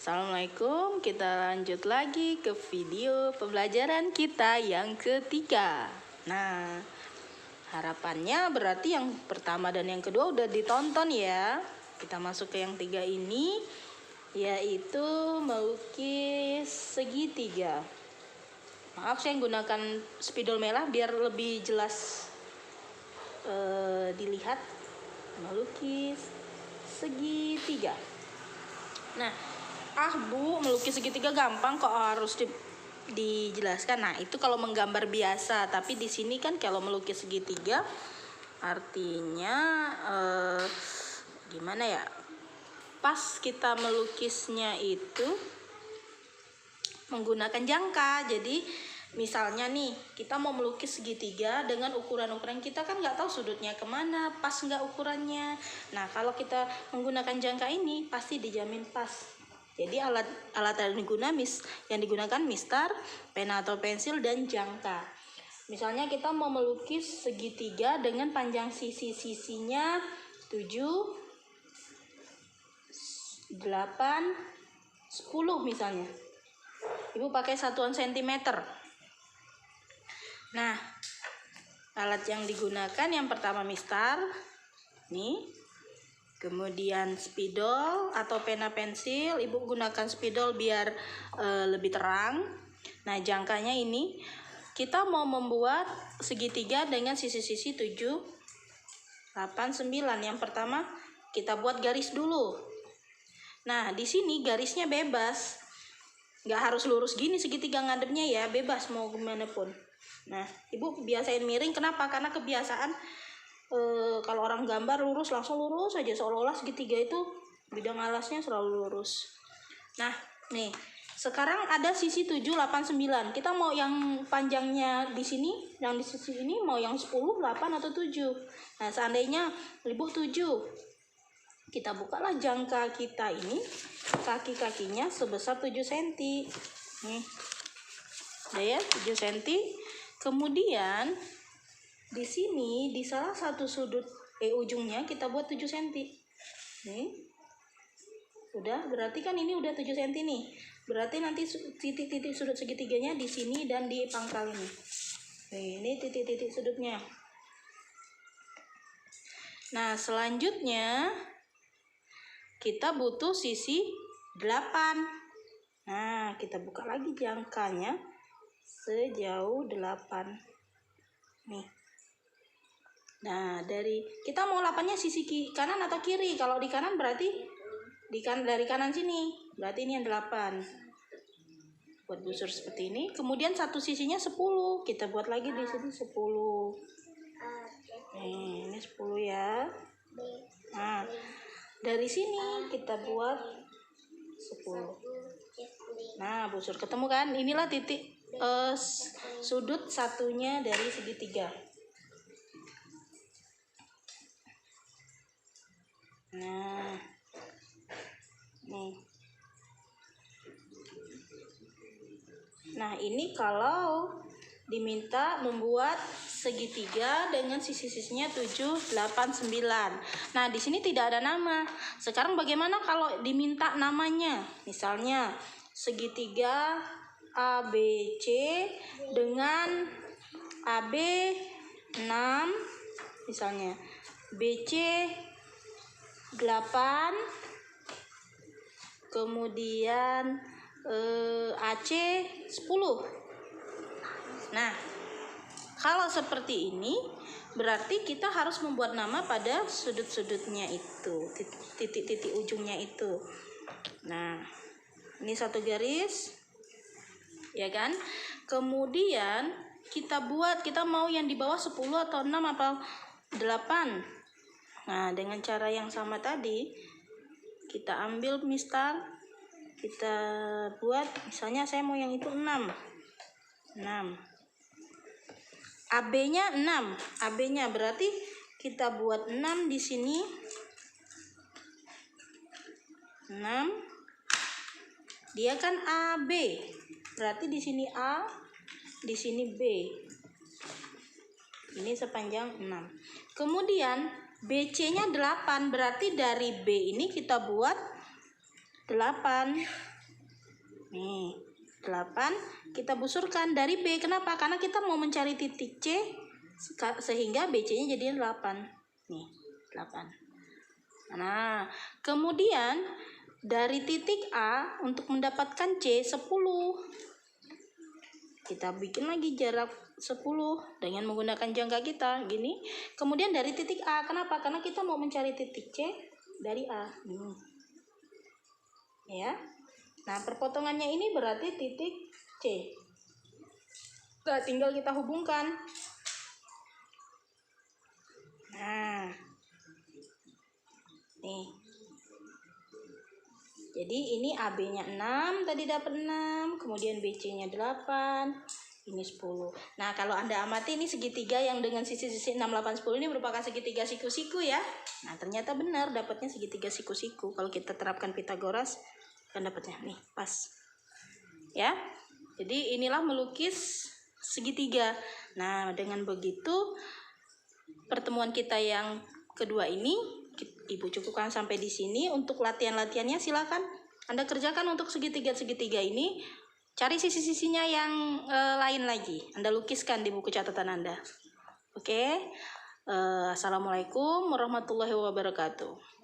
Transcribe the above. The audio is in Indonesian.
Assalamualaikum, kita lanjut lagi ke video pembelajaran kita yang ketiga. Nah, harapannya berarti yang pertama dan yang kedua udah ditonton ya. Kita masuk ke yang tiga ini, yaitu melukis segitiga. Maaf, saya menggunakan spidol merah biar lebih jelas dilihat. Melukis segitiga. Nah, Bu, melukis segitiga gampang kok, harus dijelaskan. Nah, itu kalau menggambar biasa, tapi di sini kan kalau melukis segitiga artinya gimana ya? Pas kita melukisnya itu menggunakan jangka. Jadi misalnya nih, kita mau melukis segitiga dengan ukuran-ukuran kita kan nggak tahu sudutnya kemana, pas nggak ukurannya. Nah, kalau kita menggunakan jangka ini pasti dijamin pas. Jadi alat yang digunakan mistar, pena atau pensil, dan jangka. Misalnya kita mau melukis segitiga dengan panjang sisi-sisinya 7, 8, 10 misalnya. Ibu pakai satuan sentimeter. Nah, alat yang digunakan yang pertama mistar, nih. Kemudian spidol atau pena pensil, Ibu gunakan spidol biar lebih terang. Nah, jangkanya ini kita mau membuat segitiga dengan sisi-sisi 7, 8, 9. Yang pertama kita buat garis dulu. Nah, di sini garisnya bebas. Nggak harus lurus gini segitiga ngadepnya ya, bebas mau gimana pun. Nah, Ibu biasain miring. Kenapa? Karena kebiasaan kalau orang gambar lurus, langsung lurus aja, seolah-olah segitiga itu bidang alasnya selalu lurus. Nah, nih sekarang ada sisi 7, 8, 9. Kita mau yang panjangnya di sini, yang di sisi ini mau yang 10, 8 atau 7. Nah, seandainya Ibu 7, kita bukalah jangka kita ini, kaki-kakinya sebesar 7 cm. Nih, udah ya, 7 cm. Kemudian di sini, di salah satu sudut ujungnya kita buat 7 cm. Nih. Udah, berarti kan ini udah 7 cm nih. Berarti nanti titik-titik sudut segitiganya di sini dan di pangkal ini. Nih, ini titik-titik sudutnya. Nah, selanjutnya kita butuh sisi 8. Nah, kita buka lagi jangkanya sejauh 8. Nih. Nah, dari kita mau 8-nya sisi kanan atau kiri? Kalau di kanan berarti dari kanan sini. Berarti ini yang 8. Buat busur seperti ini. Kemudian satu sisinya 10. Kita buat lagi di sini 10. Ini 10 ya. Nah, dari sini kita buat 10. Nah, busur ketemu kan? Inilah titik sudut satunya dari segitiga. Nah, nih. Nah, ini kalau diminta membuat segitiga dengan sisi-sisinya 7, 8, 9. Nah, di sini tidak ada nama. Sekarang bagaimana kalau diminta namanya? Misalnya segitiga ABC dengan AB 6 misalnya. BC 8, kemudian AC 10. Nah, kalau seperti ini berarti kita harus membuat nama pada sudut-sudutnya itu, titik-titik ujungnya itu. Nah, ini satu garis, ya kan? Kemudian kita mau yang di bawah 10 atau 6 atau 8. Nah, dengan cara yang sama tadi, kita ambil mistar, kita buat, misalnya saya mau yang itu 6. AB-nya 6. AB-nya berarti kita buat 6 di sini. 6. Dia kan AB. Berarti di sini A, di sini B. Ini sepanjang 6. Kemudian BC-nya 8, berarti dari B ini kita buat 8. Nih, 8 kita busurkan dari B. Kenapa? Karena kita mau mencari titik C sehingga BC-nya jadi 8. Nih, 8. Nah, kemudian dari titik A untuk mendapatkan C 10. Kita bikin lagi jarak 10 dengan menggunakan jangka kita gini. Kemudian dari titik A, kenapa? Karena kita mau mencari titik C dari A. Ya. Nah, perpotongannya ini berarti titik C. Nah, tinggal kita hubungkan. Nah. Nih. Jadi ini AB-nya 6, tadi dapat 6, kemudian BC-nya 8, ini 10. Nah, kalau Anda amati ini segitiga yang dengan sisi-sisi 6, 8, 10 ini merupakan segitiga siku-siku ya. Nah, ternyata benar dapatnya segitiga siku-siku. Kalau kita terapkan Pitagoras, kan dapatnya nih, pas. Ya. Jadi inilah melukis segitiga. Nah, dengan begitu pertemuan kita yang kedua ini Ibu cukupkan sampai di sini. Untuk latihan-latihannya silakan Anda kerjakan untuk segitiga-segitiga ini. Cari sisi-sisinya yang lain lagi. Anda lukiskan di buku catatan Anda. Oke. Assalamualaikum warahmatullahi wabarakatuh.